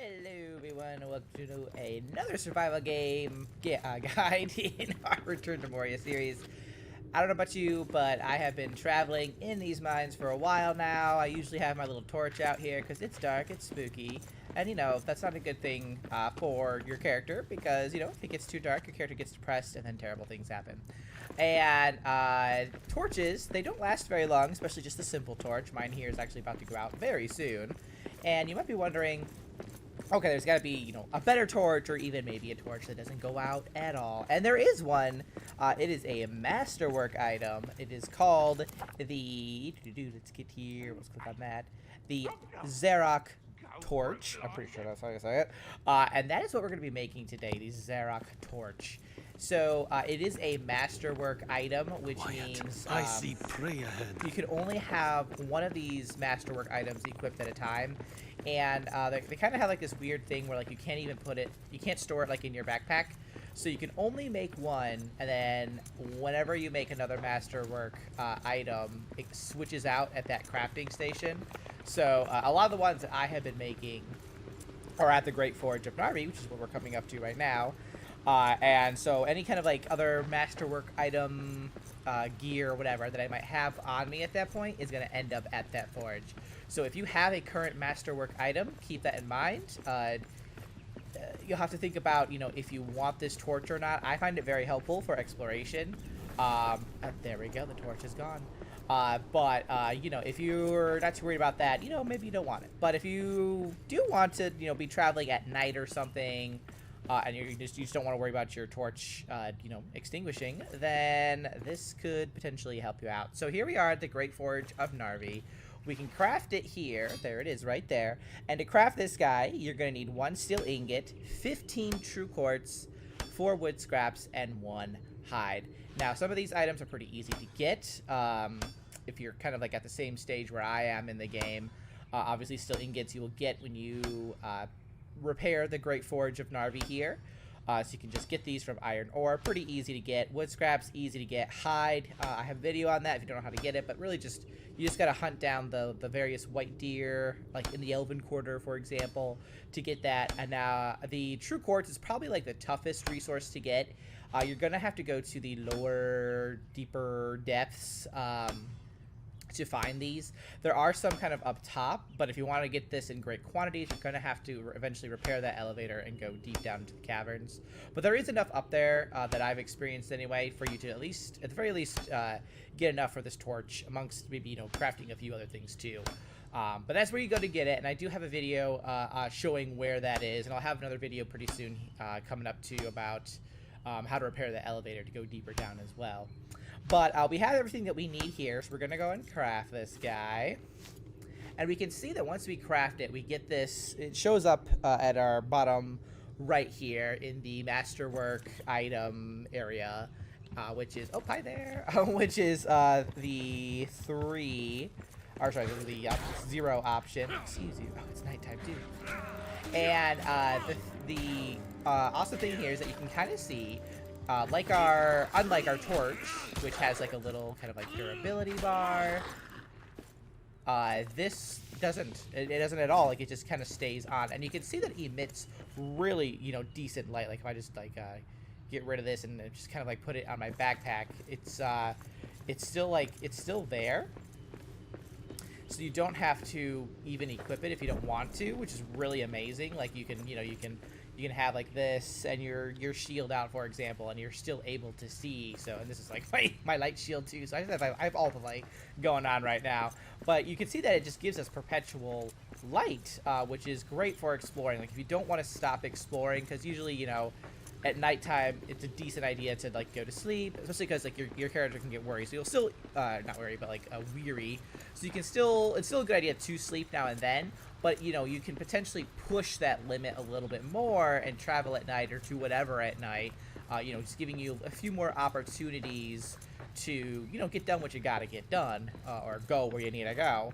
Hello everyone, welcome to another survival game guide in our Return to Moria series. I don't know about you, but I have been traveling in these mines for a while now. I usually have my little torch out here because it's dark, it's spooky, and you know, that's not a good thing for your character because, you know, if it gets too dark, your character gets depressed and then terrible things happen. And torches, they don't last very long, especially just the simple torch. Mine here is actually about to go out very soon. And you might be wondering, okay, there's got to be, you know, a better torch or even maybe a torch that doesn't go out at all. And there is one. It is a Masterwork item. It is called the... Let's get here. Let's click on that. The Zarok torch. I'm pretty sure that's how you say it. And that is what we're going to be making today, the Zarok torch. So it is a Masterwork item, which means I see prey ahead. You can only have one of these Masterwork items equipped at a time. And they kind of have like this weird thing where like you can't even put it, you can't store it like in your backpack. So you can only make one, and then whenever you make another Masterwork item, it switches out at that crafting station. So a lot of the ones that I have been making are at the Great Forge of Narvi, which is what we're coming up to right now. And so any kind of like other Masterwork item, gear or whatever that I might have on me at that point is going to end up at that forge. So if you have a current Masterwork item, keep that in mind. You'll have to think about, you know, if you want this torch or not. I find it very helpful for exploration. There we go, the torch is gone. You know, if you're not too worried about that, you know, maybe you don't want it. But if you do want to, you know, be traveling at night or something, and you just don't want to worry about your torch, you know, extinguishing, then this could potentially help you out. So here we are at the Great Forge of Narvi. We can craft it here. There it is right there. And to craft this guy, you're going to need 1 steel ingot, 15 true quartz, 4 wood scraps, and 1 hide. Now, some of these items are pretty easy to get. If you're kind of like at the same stage where I am in the game, obviously steel ingots you will get when you repair the Great Forge of Narvi here. So you can just get these from iron ore. Pretty easy to get. Wood scraps, easy to get. Hide, I have a video on that if you don't know how to get it, but really you just gotta hunt down the various white deer, like in the Elven Quarter, for example, to get that. And the true quartz is probably like the toughest resource to get. You're gonna have to go to the lower, deeper depths to find these. There are some kind of up top, but if you want to get this in great quantities, you're going to have to eventually repair that elevator and go deep down into the caverns. But there is enough up there that I've experienced anyway for you to at the very least, get enough for this torch, amongst maybe, you know, crafting a few other things too. But that's where you go to get it, and I do have a video showing where that is, and I'll have another video pretty soon coming up to you about how to repair the elevator to go deeper down as well. But we have everything that we need here, so we're going to go and craft this guy. And we can see that once we craft it, we get this. It shows up at our bottom right here in the Masterwork item area, which is, oh, hi there, which is the 3, or sorry, the 0 option. Excuse you. Oh, it's nighttime too. And the awesome thing here is that you can kind of see, unlike our torch, which has like a little kind of like durability bar, this doesn't. It doesn't at all. Like, it just kind of stays on, and you can see that it emits really, you know, decent light. Like if I just like get rid of this and just kind of like put it on my backpack, it's still there. So you don't have to even equip it if you don't want to, which is really amazing. Like you can have like this and your shield out, for example, and you're still able to see. So, and this is like my light shield too. So I have all the light going on right now. But you can see that it just gives us perpetual light, which is great for exploring. Like if you don't want to stop exploring, because usually, you know, at nighttime it's a decent idea to like go to sleep, especially because like your character can get worried. So you'll still not worry, but like weary. So you can still, it's still a good idea to sleep now and then. But, you know, you can potentially push that limit a little bit more and travel at night or do whatever at night. You know, just giving you a few more opportunities to, you know, get done what you gotta get done, or go where you need to go.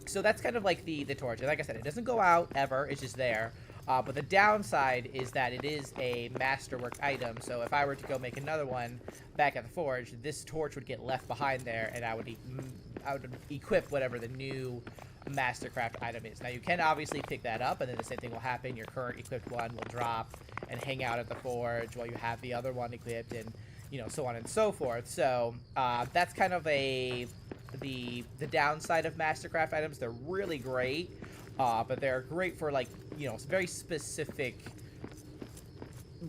So that's kind of like the torch. And like I said, it doesn't go out ever. It's just there. But the downside is that it is a Masterwork item. So if I were to go make another one back at the forge, this torch would get left behind there, and I would equip whatever the new Mastercraft item is. Now, you can obviously pick that up, and then the same thing will happen. Your current equipped one will drop and hang out at the forge while you have the other one equipped, and, you know, so on and so forth. So, that's kind of the downside of Mastercraft items. They're really great, but they're great for, like, you know, very specific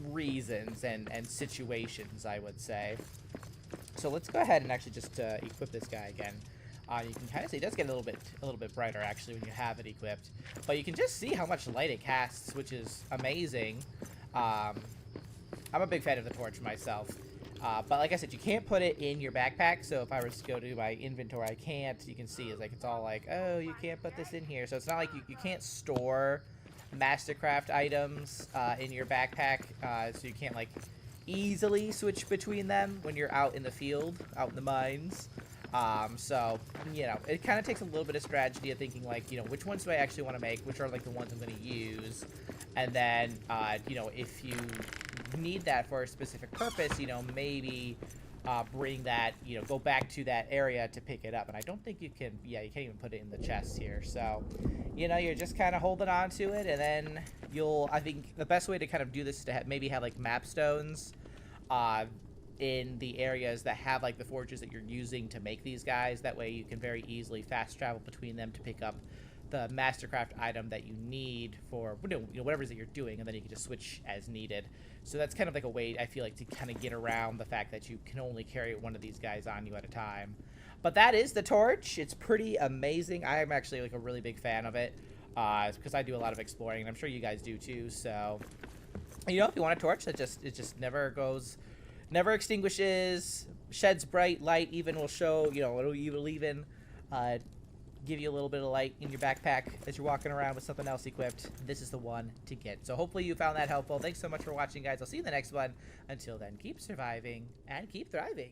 reasons and situations, I would say. So let's go ahead and actually just equip this guy again. You can kind of see it does get a little bit brighter actually when you have it equipped, but you can just see how much light it casts, which is amazing. I'm a big fan of the torch myself, but like I said, you can't put it in your backpack. So if I were to go to my inventory, I can't. You can see it's like it's all like, oh, you can't put this in here. So it's not like you can't store Mastercraft items in your backpack, so you can't like easily switch between them when you're out in the field, out in the mines. So, you know, it kind of takes a little bit of strategy of thinking, like, you know, which ones do I actually want to make, which are, like, the ones I'm going to use, and then, you know, if you need that for a specific purpose, you know, maybe, bring that, you know, go back to that area to pick it up, and I don't think you can, yeah, you can't even put it in the chest here, so, you know, you're just kind of holding on to it, and then I think the best way to kind of do this is to maybe have, like, map stones, in the areas that have like the forges that you're using to make these guys. That way you can very easily fast travel between them to pick up the Mastercraft item that you need for, you know, whatever it is that you're doing, and then you can just switch as needed. So that's kind of like a way, I feel like, to kind of get around the fact that you can only carry one of these guys on you at a time. But that is the torch. It's pretty amazing. I am actually like a really big fan of it, because I do a lot of exploring, and I'm sure you guys do too. So, you know, if you want a torch that it just never extinguishes, sheds bright light, even will show, you know, it'll even give you a little bit of light in your backpack as you're walking around with something else equipped. This is the one to get. So hopefully you found that helpful. Thanks so much for watching, guys. I'll see you in the next one. Until then, keep surviving and keep thriving.